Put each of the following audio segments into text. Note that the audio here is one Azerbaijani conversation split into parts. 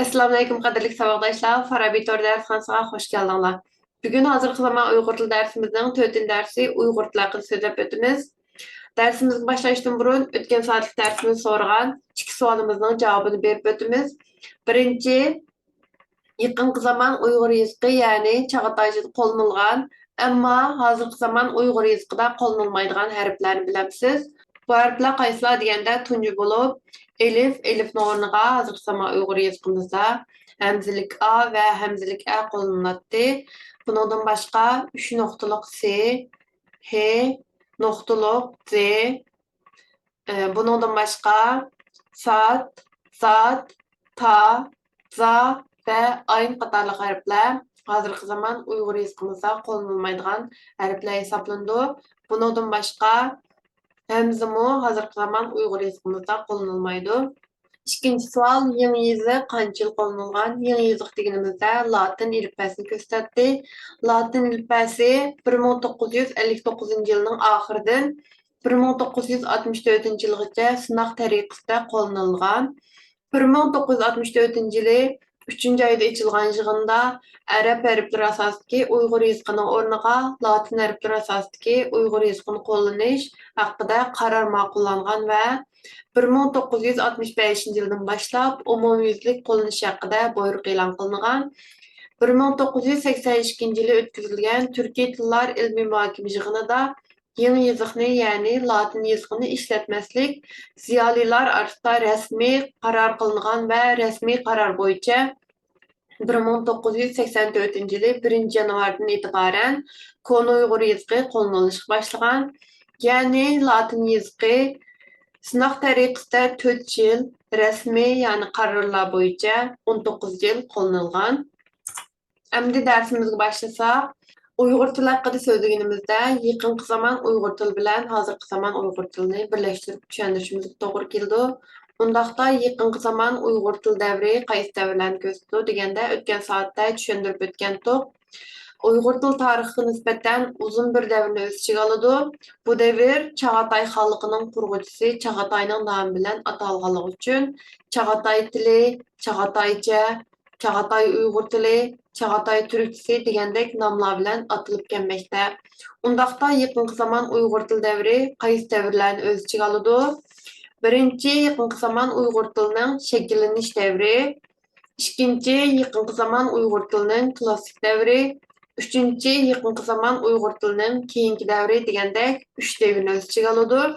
Assalamu alaykum qadrli savatdaşlar. Farabi Tor dersxanasına hoş geldinler. Bugün hazırkı zaman Uyghur Dili dersimizin 4. dersi Uyghur Dili hakkında söylep ötümüz. Dersimizin başlaştığından burun ötken saatlik dersimiz sorgan iki sualımızın cevabını berip ötümüz. Birinci, yaqinqi zaman Uyghur yazıqı yani Çağataycıda qo'llanilgan, ammo hozirgi zaman Uyghur yazıqida qo'llanilmaydigan harflarni bilamsiz. Bu harflar qaysilar deganda tunji bo'lib, elifning o'rniga hozirgi zaman Uyghur yazıqimizda hamzalik A ve hamzalik A qo'llaniladi. Bundan boshqa 3 nuqtaliq S, H, nuqtaliq Z, bundan boshqa sat, zat, ta, za ve ayn qatarlıq hərflər hazırki zaman Uyghur yazıqımızda qo'llanılmaydigan hərflər hesablandı. Bundan başqa həmzəmu hazırki zaman Uyghur yazıqımızda qo'llanılmaydı. İkinci sual, yeni yazı qancha yil qo'llanilgan? Yeni yazıq deganimizdə Latin əlifbasini göstərdi. Latin əlifbasi 1959 yılının axiridan 1964 yılgacha sınaq tariqasida qo'llanilgan. 1964 yılı 3. ayda içilgan yığında Arap hərfləri asasındakı Uyghur yazıqının o'rniga Latin hərfləri asasındakı Uyghur yazıqını qo'llanish haqida qaror ma'qullangan və 1965 yıldan başlap umumyüzlük qo'llanish haqida buyruq e'lon qilingan. 1982 yılı o'tkazilgan Türkiye Tillar ilmiy muhokama yig'inida yeni yazıqni, yani Latin yazıqını işletmeslik ziyalilar arasında resmi karar kılınan ve resmi karar boyunca 1984 yılı 1. yanvardan itibaren konu Uyghur yazıqı kullanılışa başlagan. Yani Latin yazıqı sınaq tariqasida 4 yıl, resmi yani kararlar boyunca 19 yıl kullanılgan. Şimdi dersimizge başlasak, Uyghur tili haqida so'zlaganimizda yaqinqi zaman Uyghur tili bilan hozirgi zaman Uyghur tilini birlashtirib tushuntirishimizga to'g'ri keldi. Undaqda yaqinqi zaman Uyghur til davri qaysi davrlarni ko'rsatdi deganda o'tgan soatda tushuntirib o'tgandik. Uyghur til tarixiga nisbatan uzun bir davrni o'z ichiga oladi. Bu davr Chagatai xalqining qurg'uvchisi Chagatayning nomi bilan atalganligi uchun Chagatai tili, Chagataycha, Çağatay Uyghur tili, Çağatay Türkçesi degandek namlar bilan atılıp kelmekte. Undaqda yaqinqi zaman Uyghur til davri qaysi davrlarni o'z ichiga oladi? Birinchi, yaqinqi zaman Uyghur tilining shakllanish davri. Ikkinchi, yaqinqi zaman Uyghur tilining klassik davri. Uchinchi, yaqinqi zaman Uyghur tilining keyingi davri degandek 3 davrni o'z ichiga oladi.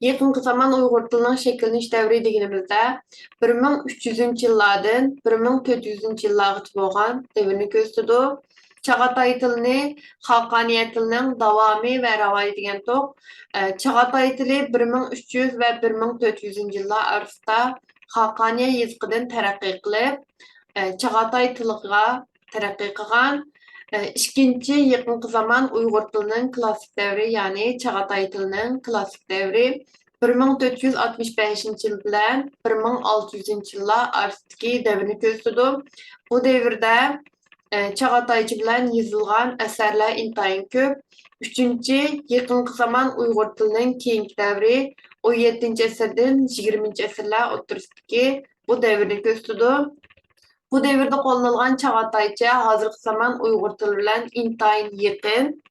Yaqinqi zaman Uyghur tilining shakllanish davri deganimizda 1300 yillardan 1400 yillargacha bo'lgan davrni ko'rsatadi. Chagatai tilini Xaqaniya tilining davomi va ravoji degan to'q. Chagatai tili 1300 va 1400 yillar orasida Xaqaniya yoziqidan taraqqiy qilib, Chagatai tiliga taraqqiy qilgan. İkinci yaqinqi zaman Uyghur tilining klassik davri, ya'ni Chagatai tilining klassik davri 1465 yil bilan 1600 yillar orasidagi davrni ko'rsatadi. Bu davrda Chagatai bilan yozilgan asarlar intayin ko'p. 3-chi yaqinqi zaman Uyghur tilining keyingi davri 17-asrdan 20-asrlar o'rtasidagi bu davrni ko'rsatadi. Bu devirde kullanılan Çağatayca hazırki zaman Uyghur tili bilan intayin yaqin.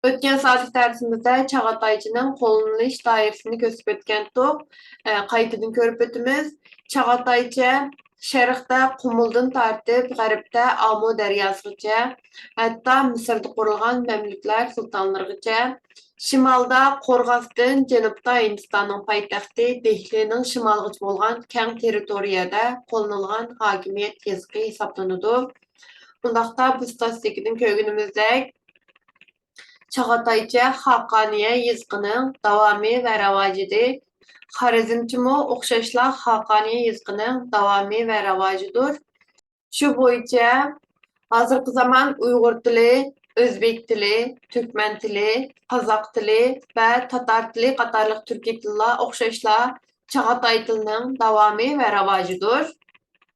Ötken saatlik dersimizde Çağataycının kullanılış dairesini gösterip ötkendik. Qaytadan ko'rib o'tamiz. Çağatayca Şərqdə Qumuldan tartib Qərbdə Amu dəryasıgacha, hətta Misirdə qurulğan məmlüklər sultanlarıgacha, Şimalda Qorğasdan Cənubda Hindistanның paytaxtı Dehlining şimalgacha bo'lgan keng territoriyada qo'llanilgan hokimiyat yazıqı hesablanadi. Bundaqda biz statistikadan ko'rganimizdek Çağataycha Xaqaniya yazıqının davomi va ravojidir. Xarezmchimi o'xshashla Xaqaniya yazıqının davomi va ravojidir. Shu bo'yicha hozirgi zaman Uyg'ur tili, O'zbek tili, Turkman tili, Qozoq tili va Tatar tili qatorliq turkiy tillar o'xshashla Chagatai tilining davomi va ravojidir.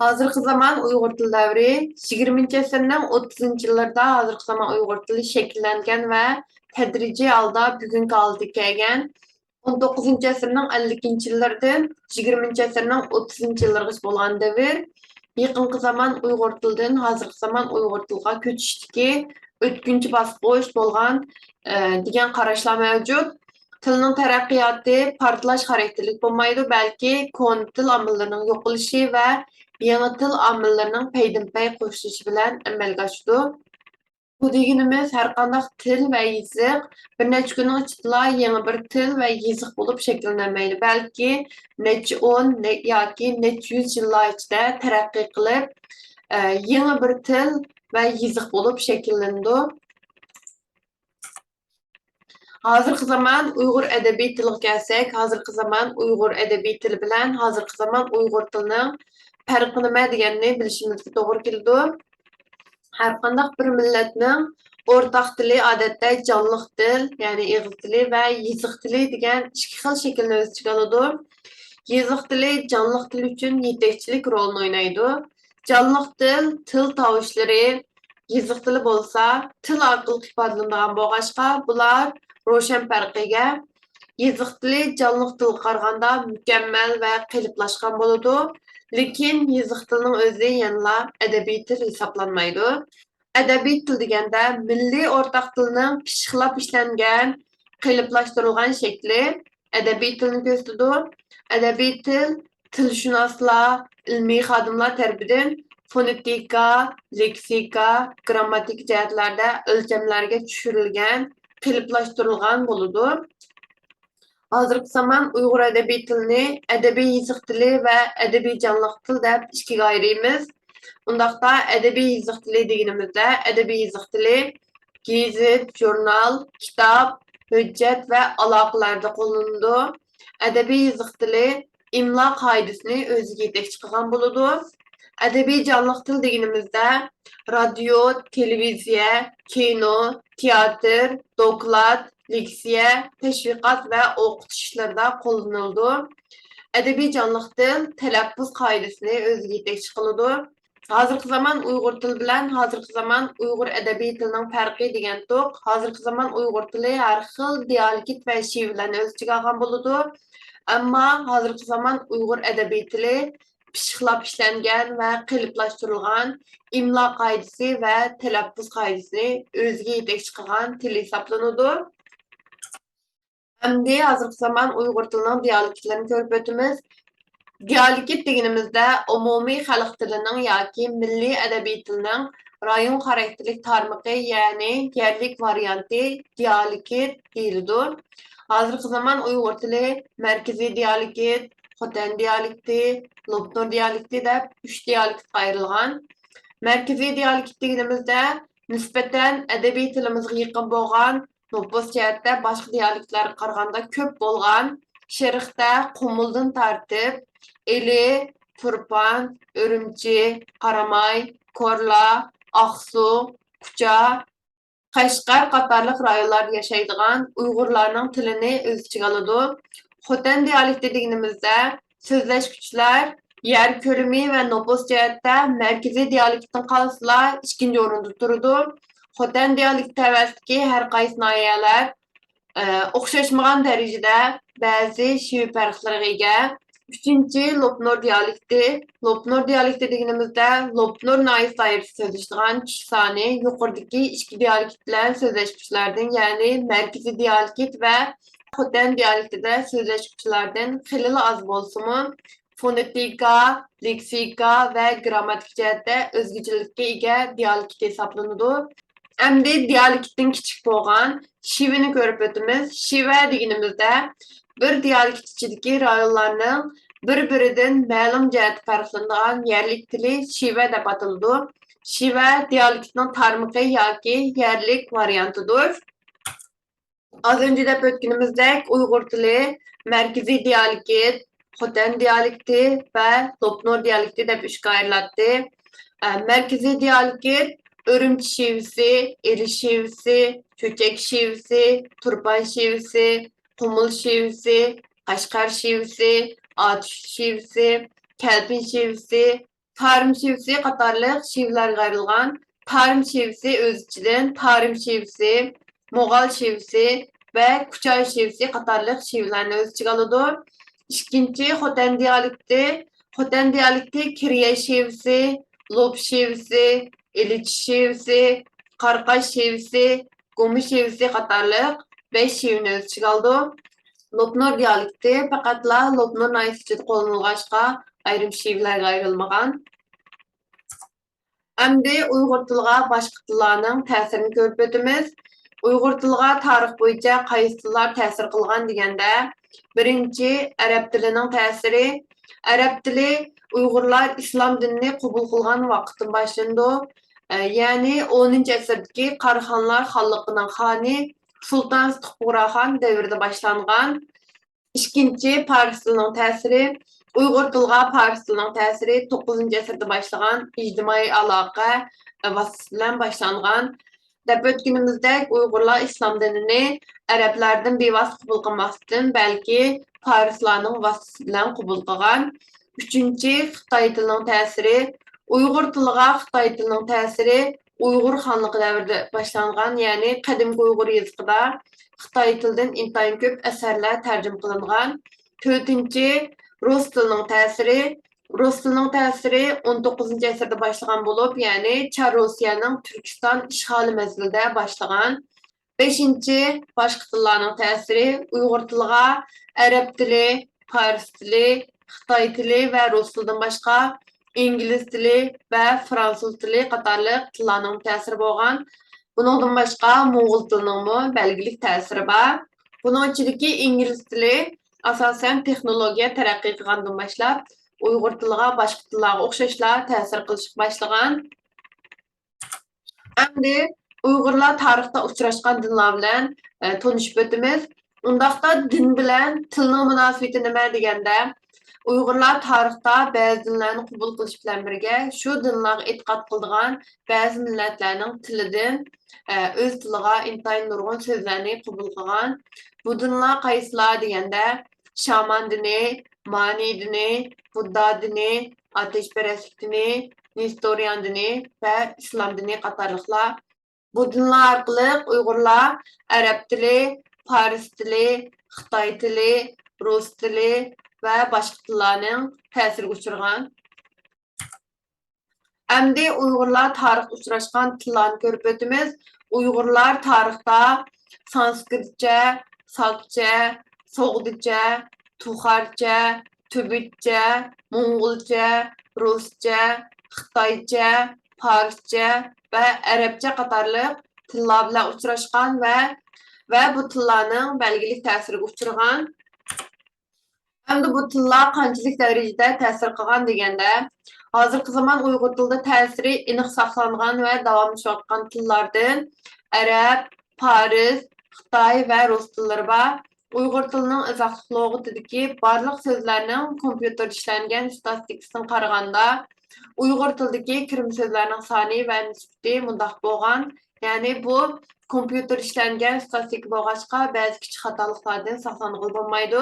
Hozirgi zaman Uyg'ur tili davri 20-asrning 30-yillarida hozirgi zaman Uyg'ur tili shakllangan va tadrijiy holda bugungi holga kelgan. 19 asırning 50 yillardan 20 asırning 30 yillargacha bo'lgan davr. Yaqinqi zaman Uyg'ur tilidan hozirgi zaman Uyg'ur tiliga ko'chishdagi o'tkinchi bosqich bo'lgan degan qarashlar mavjud. Tilning taraqqiyoti portlash xarakterlik bo'lmaydi, balki kon til omillarining yo'qolishi va yangi til omillarining paydinpay qo'shilishi bilan amalga oshdi. Bu deganimiz har qanday til va yeziq bir necha kunning ichida yangi bir til va yeziq bo'lib shakllanmaydi, balki necha o'n yoki necha yuz yillar ichida taraqqiy qilib yangi bir til va yeziq bo'lib shakllandi. Hozirgi zaman Uyg'ur adabiy tiliga kelsak, hozirgi zaman Uyg'ur adabiy tili bilan hozirgi zaman Uyg'ur tilining farqi nima deganini bilishimizga to'g'ri keldi. Har qanday bir millatning o'rtaq tili odatda jonliq til, ya'ni eg'iz tili va yeziq tili degan ikki xil shaklni o'z ichiga oladi. Yeziq tili jonliq til uchun yetakchilik rolini o'ynaydi. Jonliq til tovushlari, yeziq tili bo'lsa, til orqali ifodalanadigan bo'lg'achqa, bular ro'shan farqga ega. Yeziq tili jonliq tilga qaraganda mukammal va qiliplashgan bo'ladi. Lekin yeziq tilining o'zi yanada adabiy til hisoblanmaydi. Adabiy til deganda milliy o'rtaq tilning pishqilab ishlangan, qiliplashtirilgan shakli adabiy tilni ko'rsatadi. Adabiy til tilshunoslar, ilmiy xodimlar tarafidan fonetika, leksika, grammatik jihatlarda o'lchamlarga tushirilgan, qiliplashtirilgan bo'ladi. Hozirgi zaman Uyg'ur adabiy tilini adabiy yeziq tili va adabiy jonliq til deb ikkiga ayiramiz. Undaqda adabiy yeziq tili deganimizda adabiy yeziq tili gazet, jurnal, kitob, hujjat va aloqalarda qo'llanadi. Adabiy yeziq tili imlo qoidasini o'ziga yetakchi qilgan bo'ladi. Adabiy jonliq til deganimizda radio, televiziya, kino, teatr, doklad, leksiya, tashviqot va o'qitish ishlarida qo'llaniladi. Adabiy jonliq til talaffuz qoidasini o'ziga yetakchi qiladi. Hozirgi zaman Uyg'ur tili bilan hozirgi zaman Uyg'ur adabiy tilining farqi degan to'q. Hozirgi zaman Uyg'ur tili har xil dialekt va shivlarni o'z ichiga olgan bo'ladi. Ammo hozirgi zaman Uyg'ur adabiy tili pishqilab ishlangan va qiliplashtirilgan imlo qoidasi va talaffuz qoidasini o'ziga yetakchi qilgan til hisoblanadi. Endi hozirgi zaman Uyg'ur tilining dialektlarini ko'rib o'tamiz. Dialekt deganimizda umumiy xalq tilining yoki milliy adabiy tilining rayon xarakterlik tarmoqi, ya'ni yerlik varianti dialekt deyiladi. Hozirgi zaman Uyg'ur tili markaziy dialekt, Xotan dialekti, Lopnur dialekti deb 3 dialektga ayrilgan. Markaziy dialekt deganimizda nisbatan adabiy tilimizga yaqin bo'lgan, nopos jihatda boshqa dialektlarga qaraganda ko'p bo'lgan, Sharqda Qumuldan tortib Eli, Turpan, Urumchi, Qaramay, Korla, Aqsu, Kucha, Qashqar qatorliq rayonlarda yashaydigan Uyg'urlarning tilini o'z ichiga oladi. Xotan dialekti deganimizda so'zlash kuchlar, yer ko'lami va nopos jihatda markaziy dialektdan qolsa ikkinchi o'rinda turadi. Xotan dialekti tavasidagi har qaysi noyalar o'xshashmagan darajada ba'zi shiv farqlariga ega. Üçüncü Lopnur dialekti. Lopnur dialekti deganimizda Lopnur noyasida so'zlashadigan kishi soni yuqoridagi ikki dialekt bilan so'zlashuvchilardan, ya'ni markaziy dialekt va Xotan dialektida so'zlashuvchilardan xilli oz bo'lsa-mu, fonetika, leksika va grammatik jihatda o'zgachalikka ega dialekt hisoblanadi. Endi dialektdan kichik bo'lgan shivini ko'rib o'tamiz. Shiva deganimizda bir dialekt ichidagi rayonlarning bir-biridan ma'lum jihatda farqlanadigan yerlik tili shiva deb ataladi. Shiva dialektning tarmoqi yoki yerlik variantidir. Az önce deb o'tganimizdek Uyg'ur tili markaziy dialekt, Xotan dialekti va Lopnur dialekti deb uchga ayriladi. Markaziy dialekt Örümçi şivisi, Eli şivisi, Çöçek şivisi, Turpan şivisi, Qumul şivisi, Qashqar şivisi, Atish şivisi, Kelpin şivisi, Tarım şivisi qatorliq shivlarga ayrilgan. Tarım şivisi o'z ichidan Tarım şivisi, Mo'g'ol şivisi, ve Kuçay şivisi qatarlıq şivlərini öz içigə alıdı. İkinci Xoten dialekti. Xoten dialekti Kiriye şivisi, Lop şivisi, İliç şivisi, Qarqaş şivisi, Gomu şivisi qatarlıq 5 şivini öz içigə aldı. Lopnur dialekti faqatla Lopnur nahiyyəsində qolanılğaçqa ayrım şivlərə ayrılmagan. Əmdi Uyğur tiliga başqa tillarning ta'sirini ko'rib o'tamiz. Uyğur tiliga tarix bo'yicha qaysi tillar ta'sir qilgan deganda, birinchi arab tilining ta'siri. Arab tili Uyg'urlar islom dinini qabul qilgan vaqtdan boshlandi. Ya'ni 10-asrdagi Qarxonlar xonligining xoni Sultan Tuquraxon davrida boshlangan. İkinci Fars tilining ta'siri. Uyg'ur tiliga Fars tilining ta'siri 9-asrda boshlangan ijtimoiy aloqa vositasi bilan boshlangan. Deb o'tganimizdek, Uyg'urlar islom dinini arablardan bevosita qabul qilmasdan, balki farislarning vositasi bilan qabul qilgan. Uchinchi Xitoy tilining ta'siri. Uyg'ur tiliga Xitoy tilining ta'siri Uyg'ur xonligi davrida boshlangan, ya'ni qadimgi Uyg'ur yozig'ida Xitoy tilidan intayin ko'p asarlar tarjima qilingan. To'rtinchi Rus tilining ta'siri. Rus tilining ta'siri 19-asrda boshlangan bo'lib, ya'ni Char Rossiyaning Turkiston ishg'oli mezgilida boshlangan. Beshinchi boshqa tillarning ta'siri. Uyg'ur tiliga arab tili, fars tili, Xitoy tili va rus tilidan boshqa ingliz tili va fransuz tili qatorliq tillarning ta'siri bo'lgan. Buningdan boshqa mo'g'ul tilining belgilik ta'siri bor. Buning ichidagi ingliz tili asosan texnologiya taraqqiy qilgandan boshlab Uyg'ur tiliga boshqa tillarga o'xshashlar ta'sir qilishga boshlagan. Endi Uyg'urlar tarixda uchrashgan dinlar bilan tanishib o'tamiz. Undaqda din bilan tilning munosabati nima deganda, Uyg'urlar tarixda ba'zi dinlarni qabul qilish bilan birga shu dinlarga e'tiqod qiladigan ba'zi millatlarning tilidan o'z tiliga intayin nurg'un so'zlarni qabul qilgan. Bu dinlar qaysilar deganda, Shaman dini, Mani dini, Budda dini, Ateşperestlik dini, Nestorian dini va Islom dini qatorliqlar. Bu dinlar orqali Uyg'urlar arab tili, fars tili, Xitoy tili, rus tili va boshqa tillarning ta'siriga uchragan. Endi Uyg'urlar tarixda uchrashgan tillarni ko'rib o'tamiz. Uyg'urlar tarixda sanskritcha, sakcha, so'g'dicha, tuxarcha, tubitcha, mo'ng'ulcha, ruscha, xitoycha, farscha va arabcha qatorliq tillar bilan uchrashgan va bu tillarning belgilik ta'siriga uchragan. Endi bu tillar qanchalik darajada ta'sir qilgan deganda, hozirgi zamon Uyg'ur tilida ta'siri aniq saqlangan va davomlashayotgan tillardan arab, faris, Xitoy va rus tillari bor. Uyg'ur tilining izohli lug'atidagi barliq so'zlarning kompyuter ishlangan statistikasiga qaraganda, Uyg'ur tilidagi kirma so'zlarning soni va nisbati mundaq bo'lgan. Ya'ni bu kompyuter ishlangan statistika bo'lg'achqa ba'zi kichik xatoliklardan saqlanib bo'lmaydi.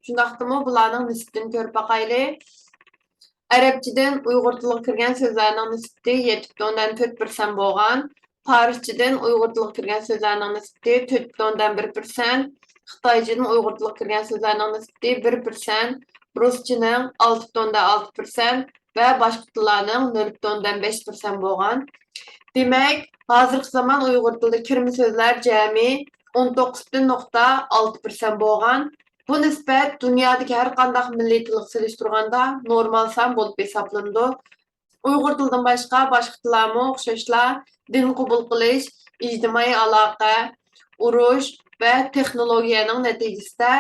Shundaqdimi bularning nisbatini ko'rib boqaylik. Arabchadan Uyg'ur tiliga kirgan so'zlarning nisbati 7,4% bo'lgan. Farschadan Uyg'ur tiliga kirgan so'zlarning nisbati 4,1%. Xitoychadan Uyg'ur tiliga kirgan so'zlarning nisbati 1%. Ruschaning 6,6% va boshqa tillarning 0,5% bo'lgan. Demak, hozirgi zamon Uyg'ur tilida kirma so'zlar jami 19,6% bo'lgan. Bu nisbat dunyodagi har qanday milliy tilga solishtirganda normal son bo'lib hisoblanadi. Uyg'ur tilidan boshqa tillarga o'xshashlar din qabul qilish, ijtimoiy aloqa, urush va texnologiyaning natijasida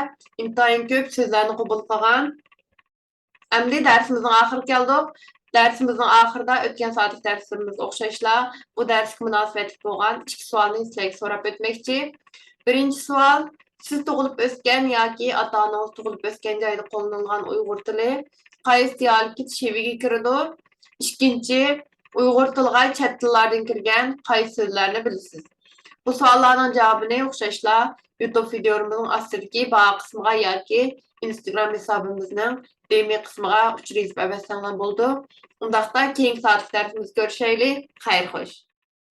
intayin ko'p so'zlarni qabul qilgan. Endi darsimizning oxiriga keldik. Darsimizning oxirida o'tgan soatlik darsimiz o'xshashlar bu darsga munosabatli bo'lgan ikki savolni sizlarga so'rab o'tmoqchi. Birinchi savol: siz tug'ilib o'sgan yoki ota-onangiz tug'ilib o'sgan joyda qo'llanilgan Uyg'ur tili qaysi dialekt sheviga kiradi? Ikkinchi, Uyg'ur tiliga chet tillardan kirgan qaysi so'zlarni bilasiz? Bu savollarning javobini o'xshashlar YouTube videomizning ostidagi baho qismiga yoki Instagram hisobimizning DM qismiga uchrayib bo'ldi. Undaqda keyingi soatlik darsimizda ko'rishaylik. Xayr xo'sh.